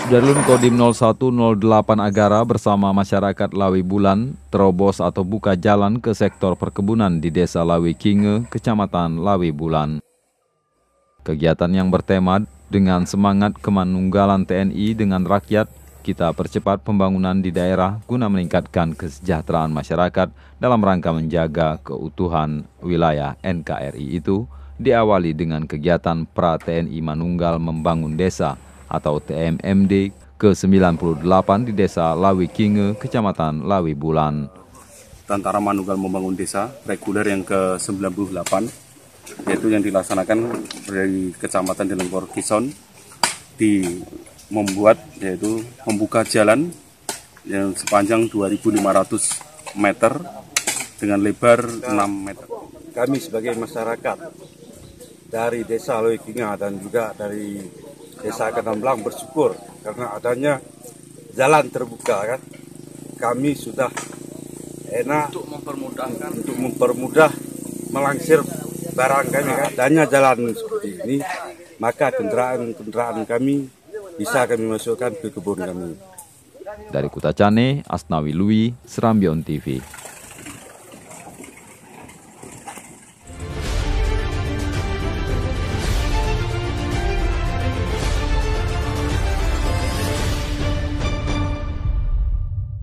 Sudarlun Kodim 0108 Agara bersama masyarakat Lawi Bulan terobos atau buka jalan ke sektor perkebunan di Desa Lawi Kinge, Kecamatan Lawi Bulan. Kegiatan yang bertema dengan semangat kemanunggalan TNI dengan rakyat, kita percepat pembangunan di daerah guna meningkatkan kesejahteraan masyarakat dalam rangka menjaga keutuhan wilayah NKRI itu diawali dengan kegiatan pra-TNI Manunggal Membangun Desa atau TMMD ke-98 di Desa Lawi Kinge, Kecamatan Lawi Bulan. Tentara Manunggal Membangun Desa reguler yang ke-98, yaitu yang dilaksanakan dari Kecamatan Delengkor Kison, yaitu membuka jalan yang sepanjang 2.500 meter dengan lebar 6 meter. Kami sebagai masyarakat dari Desa Lawi Kinge dan juga dari Desa Kadamblang bersyukur karena adanya jalan terbuka kan. Kami sudah enak untuk mempermudah melangsir barang kami kan. Adanya jalan seperti ini, maka kendaraan kami bisa kami masukkan ke kebun kami. Dari Kutacane, Asnawi Lui, Serambion TV.